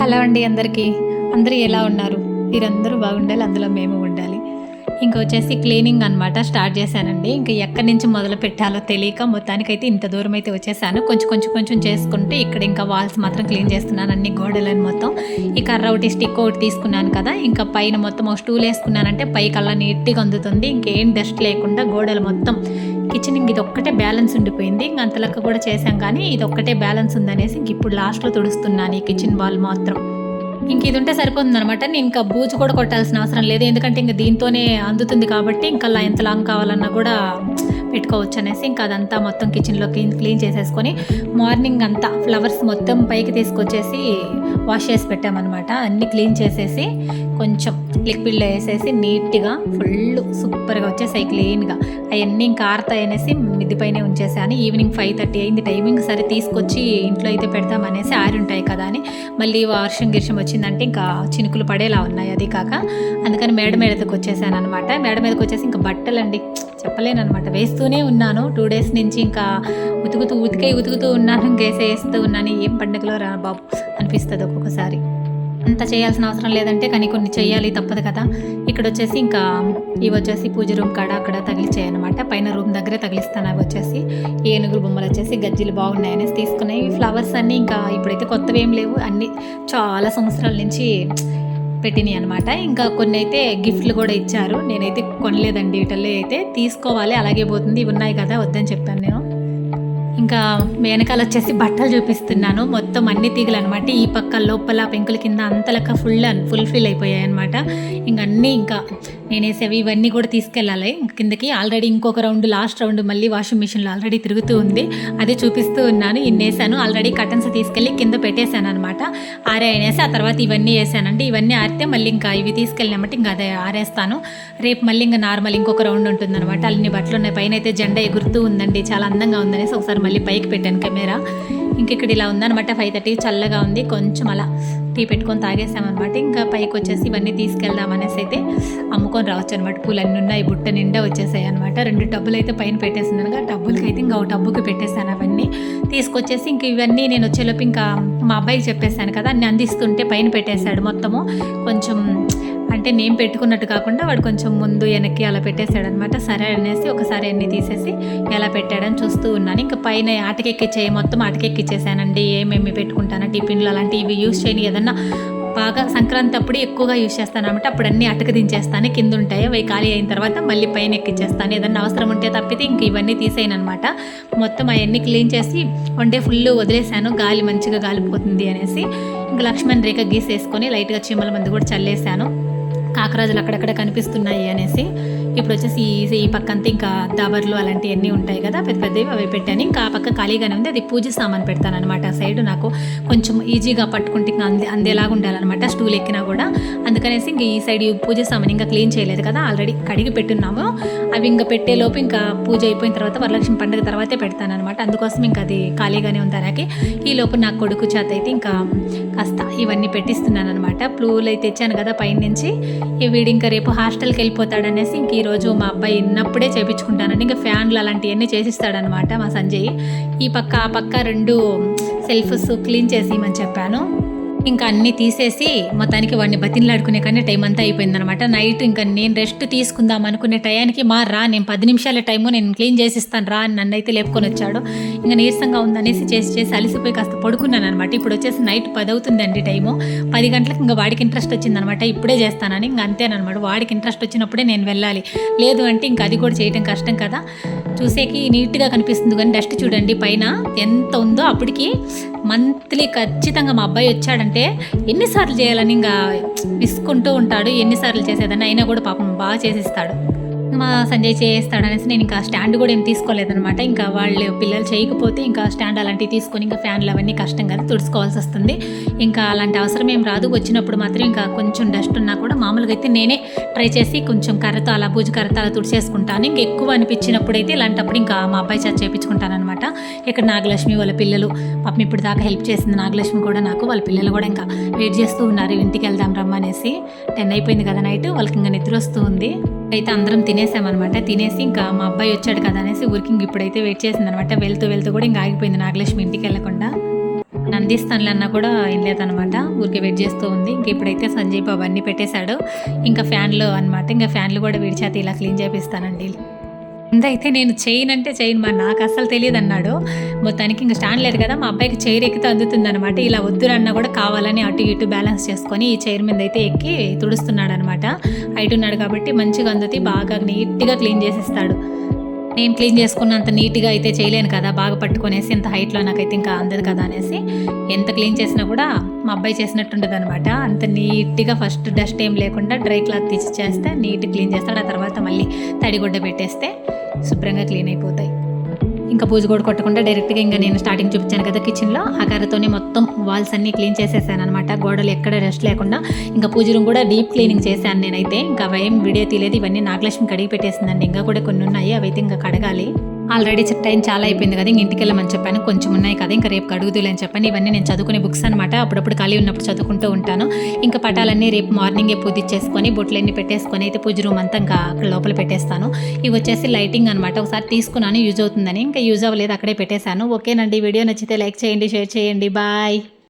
Hello అండి అందరికీ. అందరూ ఎలా ఉన్నారు? మీరందరూ బాగుండాలి, అందులో మేము ఉండాలి. వచ్చేసి క్లీనింగ్ అనమాట స్టార్ట్ చేశానండి. ఎక్కడి నుంచి మొదలు పెట్టాలో తెలియక మొత్తానికైతే ఇంత దూరం అయితే వచ్చేసాను. కొంచెం చేసుకుంటే ఇక్కడ ఇంకా వాల్స్ మాత్రం క్లీన్ చేస్తున్నాను, అన్ని గోడలని మొత్తం. ఈ కర్ర ఒకటి, స్టిక్ ఒకటి తీసుకున్నాను కదా, ఇంకా పైన మొత్తం ఒక స్టూల్ వేసుకున్నానంటే పైకల్లా నీట్గా అందుతుంది. ఇంకేం డస్ట్ లేకుండా గోడలు మొత్తం కిచెన్ ఇది ఒక్కటే బ్యాలెన్స్ ఉండిపోయింది. అంతలక్క కూడా చేశాం కానీ ఇది ఒక్కటే బ్యాలెన్స్ ఉందనేసి ఇప్పుడు లాస్ట్లో తుడుస్తున్నాను ఈ కిచెన్ వాల్ మాత్రం. ఇది ఉంటే సరిపోతుంది అనమాట. నేను ఇంకా బూజు కూడా కొట్టాల్సిన అవసరం లేదు, ఎందుకంటే దీంతోనే అందుతుంది కాబట్టి ఇంకా ఎంత లాంగ్ కావాలన్నా కూడా పెట్టుకోవచ్చు అనేసి అదంతా మొత్తం కిచెన్లో క్లీన్ చేసేసుకొని మార్నింగ్ అంతా ఫ్లవర్స్ మొత్తం పైకి తీసుకొచ్చేసి వాష్ చేసి పెట్టామన్నమాట. అన్నీ క్లీన్ చేసేసి కొంచెం లిక్విడ్లో వేసేసి నీట్గా ఫుల్ సూపర్గా వచ్చేసాయి క్లీన్గా. అవన్నీ ఇంకా ఆరుతాయి అనేసి మిద్దిపైనే ఉంచేసాను. ఈవినింగ్ 5:30 అయింది టైమింగ్. సరే తీసుకొచ్చి ఇంట్లో అయితే పెడతామనేసి ఆరి ఉంటాయి కదా అని, మళ్ళీ వర్షం వచ్చిందంటే ఇంకా చినుకులు పడేలా ఉన్నాయి. అది కాక అందుకని మేడ మీదకి వచ్చేసాను అనమాట. మేడ మీదకి వచ్చేసి ఇంకా బట్టలండి చెప్పలేనమాట, వేస్తూనే ఉన్నాను 2 days నుంచి. ఇంకా ఉతుకుతూ ఉన్నాను, వేస్తూ ఉన్నాను. ఏం పండుగలో రా బాబు అనిపిస్తుంది ఒక్కొక్కసారి. అంత చేయాల్సిన అవసరం లేదంటే కానీ కొన్ని చేయాలి, తప్పదు కదా. ఇక్కడ వచ్చేసి ఇంకా ఇవి వచ్చేసి పూజ రూమ్ కాడ అక్కడ తగిలిచ్చాయి అనమాట. పైన రూమ్ దగ్గరే తగిలిస్తాను. అవి వచ్చేసి ఏనుగులు బొమ్మలు వచ్చేసి గజ్జీలు బాగున్నాయనేసి తీసుకున్నాయి. ఫ్లవర్స్ అన్నీ ఇంకా ఇప్పుడైతే కొత్తవి ఏం లేవు, అన్నీ చాలా సంవత్సరాల నుంచి పెట్టినాయి అనమాట. ఇంకా కొన్ని అయితే గిఫ్ట్లు కూడా ఇచ్చారు. నేనైతే కొనలేదండి, వీటిల్లో అయితే తీసుకోవాలి, అలాగే పోతుంది. ఇవి ఉన్నాయి కదా వద్దని చెప్పాను నేను. ఇంకా వెనకాల వచ్చేసి బట్టలు చూపిస్తున్నాను. మొత్తం అన్ని తీగలు అనమాట. ఈ పక్క లోపల పెంకుల కింద అంతలక్క ఫుల్ఫిల్ అయిపోయాయి అనమాట. అన్నీ ఇంకా నేనేసేవి ఇవన్నీ కూడా తీసుకెళ్ళాలి కిందకి. ఆల్రెడీ ఇంకొక లాస్ట్ రౌండ్ మళ్ళీ వాషింగ్ మిషన్లో ఆల్రెడీ తిరుగుతూ ఉంది, అదే చూపిస్తూ ఉన్నాను. వేసాను ఆల్రెడీ. కటన్స్ తీసుకెళ్ళి కింద పెట్టేశాను అనమాట. ఆరేసి ఆ తర్వాత ఇవన్నీ వేసానండి. ఇవన్నీ ఆరితే మళ్ళీ ఇంకా ఇవి తీసుకెళ్ళినామంటే ఇంకా అదే ఆరేస్తాను. రేపు మళ్ళీ ఇంకా నార్మల్ ఇంకొక రౌండ్ ఉంటుంది అనమాట. అన్ని బట్టలు ఉన్నాయి. పైన అయితే జెండా ఎగురుతూ ఉందండి, చాలా అందంగా ఉందనేసి ఒకసారి మళ్ళీ పైకి పెట్టాను కెమెరా. ఇక్కడ ఇలా ఉందనమాట. 5:30 చల్లగా ఉంది. కొంచెం అలా టీ పెట్టుకొని తాగేసామన్నమాట. ఇంకా పైకి వచ్చేసి ఇవన్నీ తీసుకెళ్దామనేసి అయితే అమ్ముకొని రావచ్చు అనమాట. పూలన్నీ ఉన్నాయి, బుట్ట నిండా వచ్చేసాయి అనమాట. 2 టబ్బులు అయితే పైన పెట్టేసింది అనగా, టబ్బులకి అయితే ఇంకా ఒక టబ్బుకి పెట్టేశాను. అవన్నీ తీసుకొచ్చేసి ఇంక ఇవన్నీ నేను వచ్చేలోపు ఇంకా మా అబ్బాయికి చెప్పేశాను కదా, అన్నీ అందిస్తుంటే పైన పెట్టేశాడు మొత్తము. కొంచెం అంటే నేను పెట్టుకున్నట్టు కాకుండా వాడు కొంచెం ముందు వెనక్కి అలా పెట్టేశాడు అనమాట. సరే అనేసి ఒకసారి అన్నీ తీసేసి ఎలా పెట్టాడని చూస్తూ ఉన్నాను. ఇంకా పైన ఆటకెక్కిచ్చాయి, మొత్తం ఆటకెక్కిచ్చేసానండి. ఏమేమి పెట్టుకుంటాను టిఫిన్లు అలాంటివి ఇవి యూస్ చేయని, ఏదన్నా బాగా సంక్రాంతి అప్పుడు ఎక్కువగా యూజ్ చేస్తాను అనమాట. అప్పుడు అన్నీ అటక దించేస్తాను, కింద ఉంటాయి అవి ఖాళీ అయిన తర్వాత మళ్ళీ పైన ఎక్కిచ్చేస్తాను. ఏదన్నా అవసరం ఉంటే తప్పితే ఇంక ఇవన్నీ తీసేయను అనమాట. మొత్తం అవన్నీ క్లీన్ చేసి వన్ డే ఫుల్ వదిలేసాను, గాలి మంచిగా గాలిపోతుంది అనేసి. ఇంకా లక్ష్మణ్ రేఖ గీసేసుకొని లైట్గా చీమల మందు కూడా చల్లేసాను. కాకరాజులు అక్కడక్కడ కనిపిస్తున్నాయి అనేసి. ఇప్పుడు వచ్చేసి ఈ పక్క అంతా ఇంకా దాబర్లు అలాంటివన్నీ ఉంటాయి కదా పెద్దవి, అవి పెట్టాను. ఇంకా ఆ పక్క ఖాళీగానే ఉంది, అది పూజ సామాన్ పెడతాను అనమాట. ఆ సైడ్ నాకు కొంచెం ఈజీగా పట్టుకుంటే ఇంకా అందేలాగా ఉండాలన్నమాట, స్టూల్ ఎక్కినా కూడా. అందుకనేసి ఇంక ఈ సైడ్ పూజ సామాన్ ఇంకా క్లీన్ చేయలేదు కదా, ఆల్రెడీ కడిగి పెట్టున్నాము. అవి ఇంకా పెట్టేలోపు ఇంకా పూజ అయిపోయిన తర్వాత వరలక్ష్మి పండుగ తర్వాతే పెడతాను అనమాట. అందుకోసం ఇంకా అది ఖాళీగానే ఉంది అలాగే. ఈ లోపు నా కొడుకు చేత అయితే ఇంకా కాస్త ఇవన్నీ పెట్టిస్తున్నాను అనమాట. పూలు అయితే తెచ్చాను కదా పైన నుంచి. వీడు ఇంకా రేపు హాస్టల్కి వెళ్ళిపోతాడనేసి ఇంక ఈరోజు మా అబ్బాయి ఉన్నప్పుడే చేయించుకుంటానండి. ఇంకా ఫ్యాన్లు అలాంటివన్నీ చేసిస్తాడనమాట మా సంజయ్. ఈ పక్క ఆ పక్క 2 సెల్ఫ్స్ క్లీన్ చేసి ఇమని చెప్పాను. ఇంకా అన్నీ తీసేసి మొత్తానికి వాడిని బతిన్లాడుకునే కానీ టైం అంతా అయిపోయిందనమాట. నైట్ ఇంకా నేను రెస్ట్ తీసుకుందాం అనుకునే టయానికి నేను 10 నిమిషాల టైము నేను క్లీన్ చేసిస్తాను రా అని నన్ను అయితే లేపుకొని వచ్చాడు. ఇంకా నీరసంగా ఉందనేసి చేసి అలిసిపోయి కాస్త పడుకున్నాను అనమాట. ఇప్పుడు వచ్చేసి నైట్ 10 అవుతుందండి టైము. 10 గంటలకు ఇంకా వాడికి ఇంట్రెస్ట్ వచ్చిందనమాట, ఇప్పుడే చేస్తానని. ఇంకా అంతేనమాట, వాడికి ఇంట్రెస్ట్ వచ్చినప్పుడే నేను వెళ్ళాలి, లేదు అంటే ఇంకా అది కూడా చేయడం కష్టం కదా. చూసేకి నీట్గా కనిపిస్తుంది కానీ డస్ట్ చూడండి పైన ఎంత ఉందో. అప్పటికి మంత్లీ ఖచ్చితంగా మా అబ్బాయి వచ్చాడంటే ఎన్నిసార్లు చేయాలని ఇంకా విసుకుంటూ ఉంటాడు. ఎన్నిసార్లు చేసేదని అయినా కూడా పాపం బాగా చేసిస్తాడు. మా సంజయ్ చేస్తాడనేసి నేను ఇంకా స్టాండ్ కూడా ఏం తీసుకోలేదనమాట. ఇంకా వాళ్ళు పిల్లలు చేయకపోతే ఇంకా స్టాండ్ అలాంటివి తీసుకొని ఇంకా ఫ్యాన్లు అవన్నీ కష్టం కదా, తుడుచుకోవాల్సి వస్తుంది. ఇంకా అలాంటి అవసరం ఏం రాదు. వచ్చినప్పుడు మాత్రం ఇంకా కొంచెం డస్ట్ ఉన్నా కూడా మామూలుగా అయితే నేనే ట్రై చేసి కొంచెం కర్రతో అలా బూజు కర్రతో అలా తుడిచేసుకుంటాను. ఇంకా ఎక్కువ అనిపించినప్పుడు అయితే ఇలాంటప్పుడు ఇంకా మా అబ్బాయి చేత చేయించుకుంటాను అనమాట. ఇక్కడ నాగలక్ష్మి వాళ్ళ పిల్లలు పాపం ఇప్పుడు దాకా హెల్ప్ చేసింది నాగలక్ష్మి కూడా నాకు. వాళ్ళ పిల్లలు కూడా ఇంకా వెయిట్ చేస్తూ ఉన్నారు, ఇంటికి వెళ్దాం రమ్మనేసి. 10 అయిపోయింది కదా నైట్, వాళ్ళకి ఇంకా నిద్ర వస్తూ ఉంది. అయితే అందరం తినేసామన్నమాట. తినేసి ఇంకా మా అబ్బాయి వచ్చాడు కదా అనేసి ఊరికి ఇప్పుడైతే వెయిట్ చేసిందనమాట. వెళ్తూ కూడా ఇంకా ఆగిపోయింది నాగలక్ష్మి ఇంటికి వెళ్ళకుండా. అందిస్తానులే అన్నా కూడా వినలేదనమాట. ఊరికే వెయిట్ చేస్తూ ఉంది. ఇంక ఇప్పుడైతే సంజీవ్ బాబు అన్నీ పెట్టేశాడు. ఇంకా ఫ్యాన్లు అనమాట. ఇంకా ఫ్యాన్లు కూడా వీడి చేత ఇలా క్లీన్ చేపిస్తానండి. ముందైతే నేను చేయనంటే చేయను మా నాకు అస్సలు తెలియదన్నాడు. మొత్తానికి ఇంక స్టాండ్ లేదు కదా, మా అబ్బాయికి చైర్ ఎక్కితే అందుతుందనమాట. ఇలా వద్దురన్నా కూడా కావాలని అటు ఇటు బ్యాలెన్స్ చేసుకొని ఈ చైర్ మీద అయితే ఎక్కి తుడుస్తున్నాడు అనమాట. హైట్ ఉన్నాడు కాబట్టి మంచిగా అందుతి బాగా నీట్గా క్లీన్ చేసిస్తాడు. నేను క్లీన్ చేసుకున్నంత నీట్గా అయితే చేయలేను కదా, బాగా పట్టుకొనేసి ఇంత హైట్లో నాకైతే ఇంకా అందదు కదా అనేసి ఎంత క్లీన్ చేసినా కూడా మా అబ్బాయి చేసినట్టుండదు అనమాట. అంత నీట్గా ఫస్ట్ డస్ట్ ఏం లేకుండా డ్రై క్లాత్ తీసి చేస్తే నీట్ క్లీన్ చేస్తాడు. ఆ తర్వాత మళ్ళీ తడిగుడ్డ పెట్టేస్తే శుభ్రంగా క్లీన్ అయిపోతాయి. ఇంకా పూజ కూడా కొట్టకుండా డైరెక్ట్గా ఇంకా నేను స్టార్టింగ్ చూపించాను కదా కిచెన్లో ఆ కర్రతోనే మొత్తం వాల్స్ అన్నీ క్లీన్ చేసేసాను అనమాట. గోడలు ఎక్కడ రెస్ట్ లేకుండా ఇంకా పూజ రూమ్ కూడా డీప్ క్లీనింగ్ చేశాను నేనైతే. ఇంకా అవేం వీడియో తీయలేదు. ఇవన్నీ నాగలక్ష్మి కడిగి పెట్టేసిందండి. ఇంకా కూడా కొన్ని ఉన్నాయి, అవైతే ఇంకా కడగాలి. ఆల్రెడీ టైం చాలా అయిపోయింది కదా, ఇంక ఇంటికి వెళ్ళమని చెప్పాను. కొంచెం ఉన్నాయి కదా, ఇంకా రేపు కడుగుదులే అని చెప్పాను. ఇవన్నీ నేను చదువుకునే బుక్స్ అనమాట. అప్పుడప్పుడు ఖాళీ ఉన్నప్పుడు చదువుకుంటూ ఉంటాను. ఇంకా పటాలన్నీ రేపు మార్నింగే పూజ ఇచ్చేసుకొని బొట్లన్నీ పెట్టేసుకొని అయితే పూజ రూమ్ అంతా ఇంకా అక్కడ లోపల పెట్టేస్తాను. ఇవి వచ్చేసి లైటింగ్ అనమాట. ఒకసారి తీసుకున్నాను యూజ్ అవుతుందని, ఇంకా యూజ్ అవ్వలేదు అక్కడే పెట్టేశాను. ఓకేనండి, వీడియో నచ్చితే లైక్ చేయండి, షేర్ చేయండి. బాయ్.